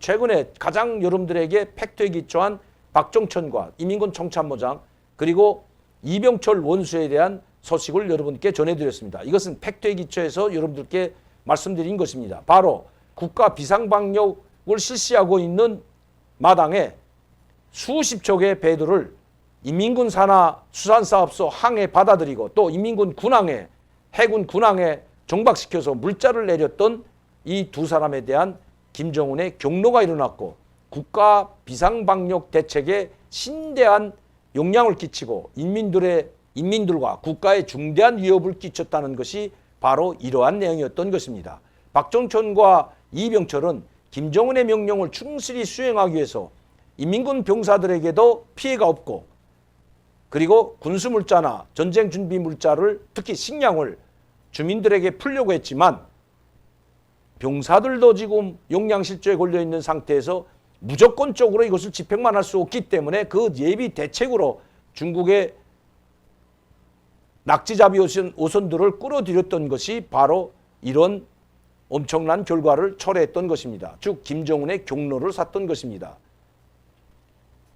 최근에 가장 여러분들에게 팩트에 기초한 박종천과 이민군 총참모장 그리고 이병철 원수에 대한 소식을 여러분께 전해드렸습니다. 이것은 팩트에 기초해서 여러분들께 말씀드린 것입니다. 바로 국가 비상방역을 실시하고 있는 마당에 수십 척의 배들을 인민군 산하 수산사업소 항에 받아들이고 또 인민군 군항에 해군 군항에 정박시켜서 물자를 내렸던 이 두 사람에 대한 김정은의 경로가 일어났고 국가 비상방역 대책에 신대한 영향을 끼치고 인민들과 국가에 중대한 위협을 끼쳤다는 것이 바로 이러한 내용이었던 것입니다. 박종천과 이병철은 김정은의 명령을 충실히 수행하기 위해서 인민군 병사들에게도 피해가 없고 그리고 군수물자나 전쟁 준비 물자를 특히 식량을 주민들에게 풀려고 했지만 병사들도 지금 용량실조에 걸려있는 상태에서 무조건적으로 이것을 집행만 할 수 없기 때문에 그 예비 대책으로 중국의 낙지잡이 오선들을 끌어들였던 것이 바로 이런 엄청난 결과를 초래했던 것입니다. 즉 김정은의 경로를 샀던 것입니다.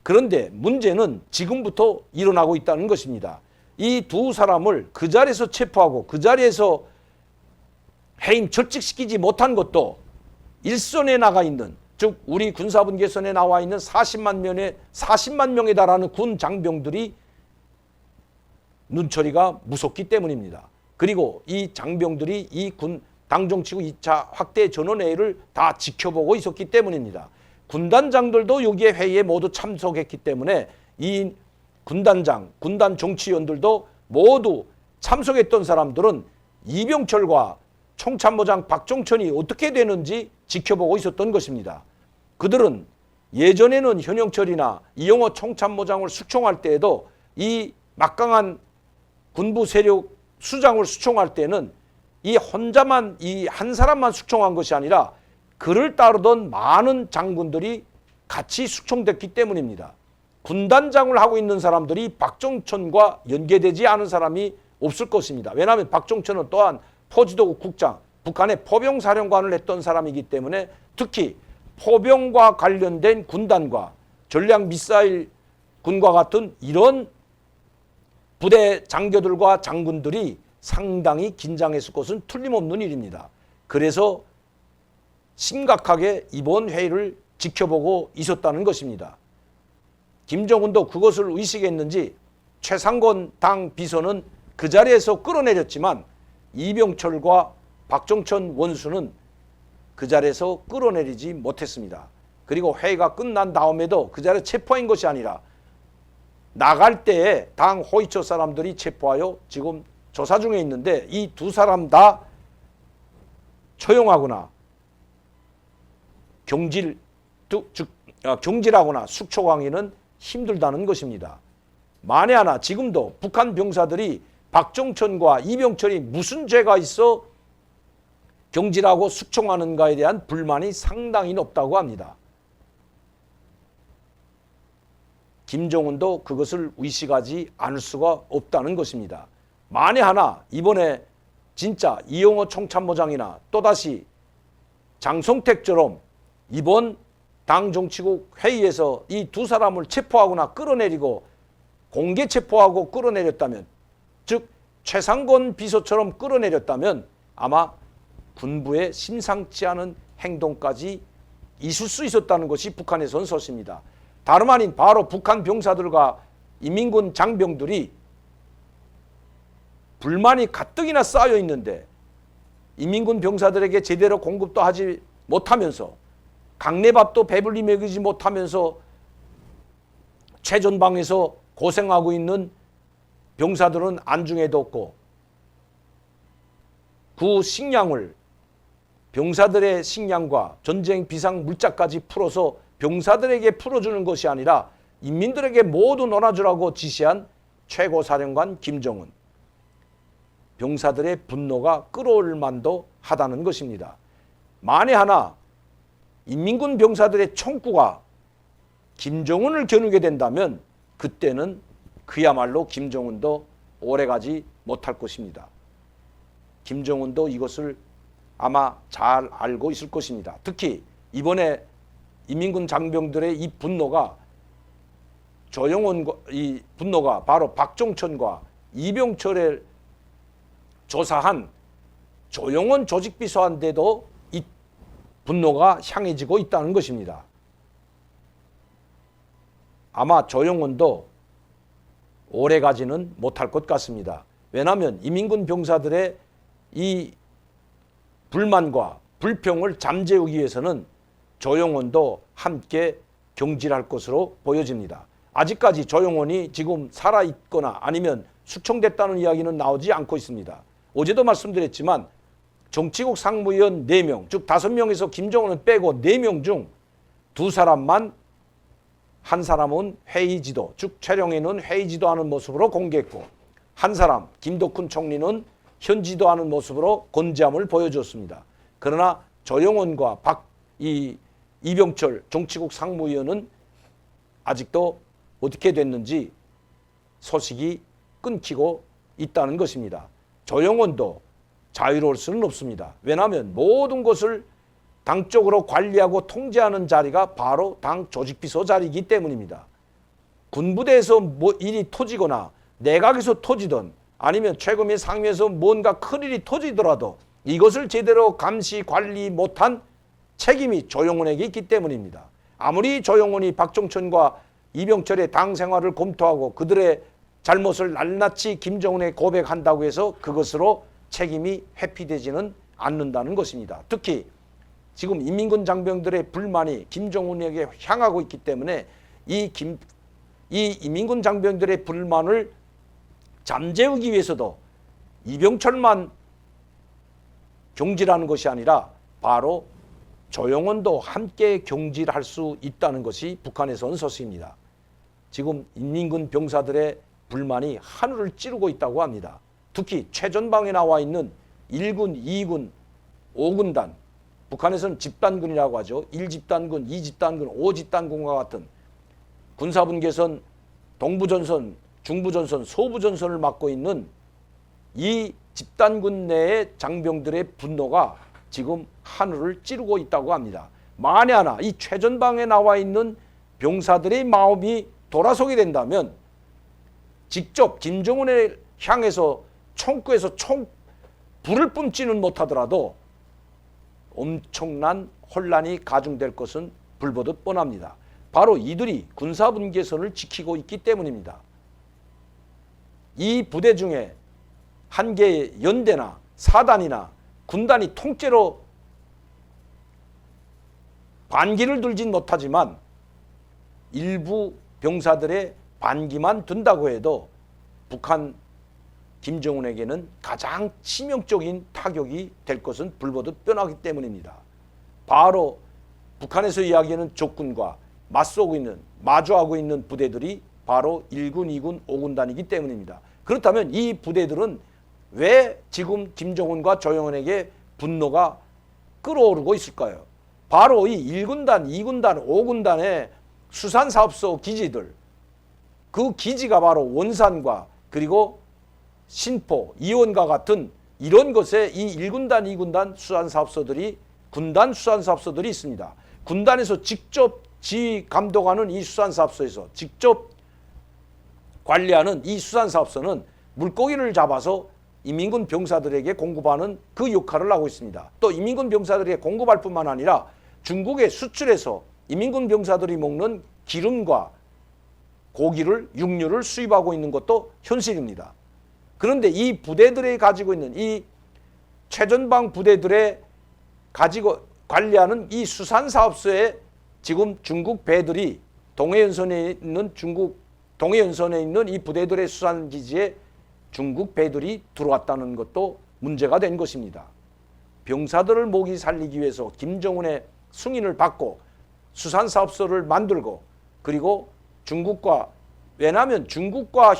그런데 문제는 지금부터 일어나고 있다는 것입니다. 이 두 사람을 그 자리에서 체포하고 그 자리에서 해임 절직시키지 못한 것도 일선에 나가 있는 즉 우리 군사분계선에 나와 있는 40만 명에 달하는 군 장병들이 눈초리가 무섭기 때문입니다. 그리고 이 장병들이 이 군 당정치구 2차 확대 전원회의를 다 지켜보고 있었기 때문입니다. 군단장들도 여기에 회의에 모두 참석했기 때문에 이 군단장, 군단 정치위원들도 모두 참석했던 사람들은 이병철과 총참모장 박종천이 어떻게 되는지 지켜보고 있었던 것입니다. 그들은 예전에는 현영철이나 이영호 총참모장을 숙청할 때에도 이 막강한 군부 세력 수장을 숙청할 때는 이 혼자만 이 한 사람만 숙청한 것이 아니라 그를 따르던 많은 장군들이 같이 숙청됐기 때문입니다. 군단장을 하고 있는 사람들이 박종천과 연계되지 않은 사람이 없을 것입니다. 왜냐하면 박종천은 또한 포지도국 국장, 북한의 포병사령관을 했던 사람이기 때문에 특히 포병과 관련된 군단과 전략 미사일 군과 같은 이런 부대 장교들과 장군들이 상당히 긴장했을 것은 틀림없는 일입니다. 그래서 심각하게 이번 회의를 지켜보고 있었다는 것입니다. 김정은도 그것을 의식했는지 최상권 당 비서는 그 자리에서 끌어내렸지만 이병철과 박종천 원수는 그 자리에서 끌어내리지 못했습니다. 그리고 회의가 끝난 다음에도 그 자리에 체포한 것이 아니라 나갈 때에 당 호위처 사람들이 체포하여 지금 조사 중에 있는데 이 두 사람 다 처형하거나 경질하거나 숙청하기는 힘들다는 것입니다. 만에 하나 지금도 북한 병사들이 박종천과 이병철이 무슨 죄가 있어 경질하고 숙청하는가에 대한 불만이 상당히 높다고 합니다. 김정은도 그것을 의식하지 않을 수가 없다는 것입니다. 만에 하나 이번에 진짜 이영호 총참모장이나 또다시 장성택처럼 이번 당정치국 회의에서 이 두 사람을 체포하거나 끌어내리고 공개 체포하고 끌어내렸다면 즉 최상권 비서처럼 끌어내렸다면 아마 군부의 심상치 않은 행동까지 있을 수 있었다는 것이 북한에선 소식입니다. 다름 아닌 바로 북한 병사들과 인민군 장병들이 불만이 가뜩이나 쌓여 있는데 인민군 병사들에게 제대로 공급도 하지 못하면서 강내밥도 배불리 먹이지 못하면서 최전방에서 고생하고 있는 병사들은 안중에도 없고 그 식량을 병사들의 식량과 전쟁 비상 물자까지 풀어서 병사들에게 풀어주는 것이 아니라 인민들에게 모두 놀아주라고 지시한 최고사령관 김정은. 병사들의 분노가 끌어올 만도 하다는 것입니다. 만에 하나 인민군 병사들의 총구가 김정은을 겨누게 된다면 그때는 그야말로 김정은도 오래가지 못할 것입니다. 김정은도 이것을 아마 잘 알고 있을 것입니다. 특히 이번에 인민군 장병들의 이 분노가 조영원과 이 분노가 바로 박종천과 이병철을 조사한 조영원 조직비서한테도 이 분노가 향해지고 있다는 것입니다. 아마 조영원도 오래 가지는 못할 것 같습니다. 왜냐하면 인민군 병사들의 이 불만과 불평을 잠재우기 위해서는 조영원도 함께 경질할 것으로 보여집니다. 아직까지 조영원이 지금 살아있거나 아니면 숙청됐다는 이야기는 나오지 않고 있습니다. 어제도 말씀드렸지만 정치국 상무위원 4명, 즉 5명에서 김정은은 빼고 4명 중 2사람만 한 사람은 회의지도, 즉 최룡해는 회의지도하는 모습으로 공개했고 한 사람 김덕훈 총리는 현지도하는 모습으로 건재함을 보여줬습니다. 그러나 조영원과 이병철 정치국 상무위원은 아직도 어떻게 됐는지 소식이 끊기고 있다는 것입니다. 조영원도 자유로울 수는 없습니다. 왜냐하면 모든 것을 당적으로 관리하고 통제하는 자리가 바로 당 조직비서 자리이기 때문입니다. 군부대에서 뭐 일이 터지거나 내각에서 터지든 아니면 최고위 상위에서 뭔가 큰일이 터지더라도 이것을 제대로 감시 관리 못한 책임이 조영원에게 있기 때문입니다. 아무리 조영원이 박종천과 이병철의 당 생활을 검토하고 그들의 잘못을 낱낱이 김정은에 고백한다고 해서 그것으로 책임이 회피되지는 않는다는 것입니다. 특히 지금 인민군 장병들의 불만이 김정은에게 향하고 있기 때문에 이 인민군 장병들의 불만을 잠재우기 위해서도 이병철만 경질하는 것이 아니라 바로 조영원도 함께 경질할 수 있다는 것이 북한에서 온 소식입니다. 지금 인민군 병사들의 불만이 하늘을 찌르고 있다고 합니다. 특히 최전방에 나와 있는 1군, 2군, 5군단, 북한에서는 집단군이라고 하죠. 1집단군, 2집단군, 5집단군과 같은 군사분계선, 동부전선, 중부전선, 소부전선을 맡고 있는 이 집단군 내의 장병들의 분노가 지금 하늘을 찌르고 있다고 합니다. 만에 하나 이 최전방에 나와 있는 병사들의 마음이 돌아서게 된다면 직접 김정은을 향해서 총구에서 불을 뿜지는 못하더라도 엄청난 혼란이 가중될 것은 불보듯 뻔합니다. 바로 이들이 군사분계선을 지키고 있기 때문입니다. 이 부대 중에 한 개의 연대나 사단이나 군단이 통째로 반기를 들진 못하지만 일부 병사들의 반기만 든다고 해도 북한 김정은에게는 가장 치명적인 타격이 될 것은 불보듯 뻔하기 때문입니다. 바로 북한에서 이야기하는 적군과 맞서고 있는, 마주하고 있는 부대들이 바로 1군, 2군, 5군단이기 때문입니다. 그렇다면 이 부대들은 왜 지금 김정은과 조영원에게 분노가 끓어오르고 있을까요? 바로 이 1군단, 2군단, 5군단의 수산사업소 기지들, 그 기지가 바로 원산과 그리고 신포, 이원과 같은 이런 것에 이 1군단, 2군단 수산사업소들이 군단 수산사업소들이 있습니다. 군단에서 직접 지휘 감독하는 이 수산사업소에서 직접 관리하는 이 수산사업소는 물고기를 잡아서 인민군 병사들에게 공급하는 그 역할을 하고 있습니다. 또 인민군 병사들에게 공급할 뿐만 아니라 중국에 수출해서 인민군 병사들이 먹는 기름과 고기를, 육류를 수입하고 있는 것도 현실입니다. 그런데 이 부대들이 가지고 있는 이 최전방 부대들의 가지고 관리하는 이 수산사업소에 지금 중국 배들이 동해연선에 있는 이 부대들의 수산기지에 중국 배들이 들어왔다는 것도 문제가 된 것입니다. 병사들을 목이 살리기 위해서 김정은의 승인을 받고 수산사업소를 만들고 그리고 중국과, 왜냐하면 중국과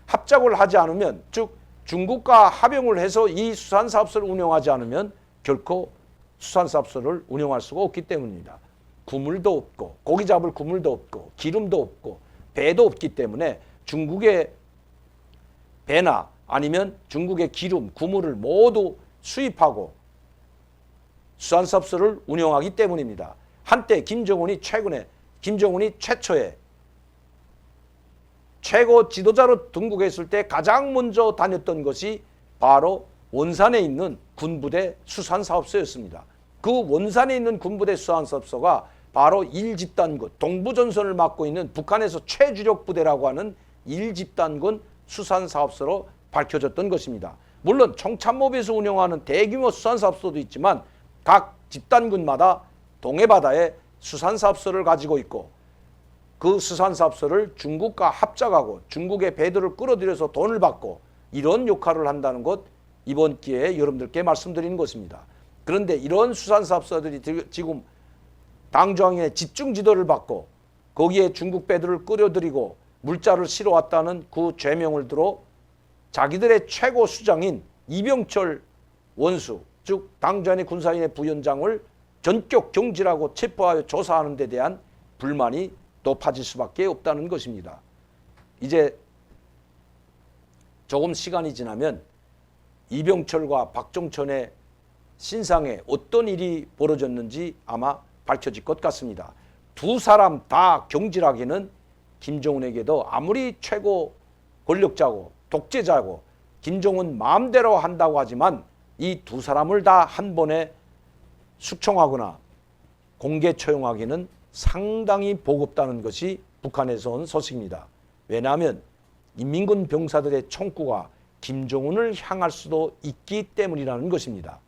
합작을 하지 않으면, 즉 중국과 합용을 해서 이 수산사업소를 운영하지 않으면 결코 수산사업소를 운영할 수가 없기 때문입니다. 구물도 없고 고기 잡을 구물도 없고 기름도 없고 배도 없기 때문에 중국의 배나 아니면 중국의 기름, 구물을 모두 수입하고 수산사업소를 운영하기 때문입니다. 한때 김정은이 최초에 최고 지도자로 등극했을 때 가장 먼저 다녔던 것이 바로 원산에 있는 군부대 수산사업소였습니다. 그 원산에 있는 군부대 수산사업소가 바로 1집단군, 동부전선을 맡고 있는 북한에서 최주력 부대라고 하는 1집단군 수산사업소로 밝혀졌던 것입니다. 물론 총참모부에서 운영하는 대규모 수산사업소도 있지만 각 집단군마다 동해바다에 수산사업소를 가지고 있고 그 수산사업소를 중국과 합작하고 중국의 배들을 끌어들여서 돈을 받고 이런 역할을 한다는 것 이번 기회에 여러분들께 말씀드리는 것입니다. 그런데 이런 수산사업소들이 지금 당중앙의 집중 지도를 받고 거기에 중국 배들을 끌어들이고 물자를 실어왔다는 그 죄명을 들어 자기들의 최고 수장인 이병철 원수, 즉 당전의 군사인의 부위원장을 전격 경질하고 체포하여 조사하는 데 대한 불만이 높아질 수밖에 없다는 것입니다. 이제 조금 시간이 지나면 이병철과 박종천의 신상에 어떤 일이 벌어졌는지 아마 밝혀질 것 같습니다. 두 사람 다 경질하기는 김정은에게도 아무리 최고 권력자고 독재자고 김정은 마음대로 한다고 하지만 이 두 사람을 다 한 번에 숙청하거나 공개 처형하기는 상당히 버겁다는 것이 북한에서 온 소식입니다. 왜냐하면 인민군 병사들의 총구가 김정은을 향할 수도 있기 때문이라는 것입니다.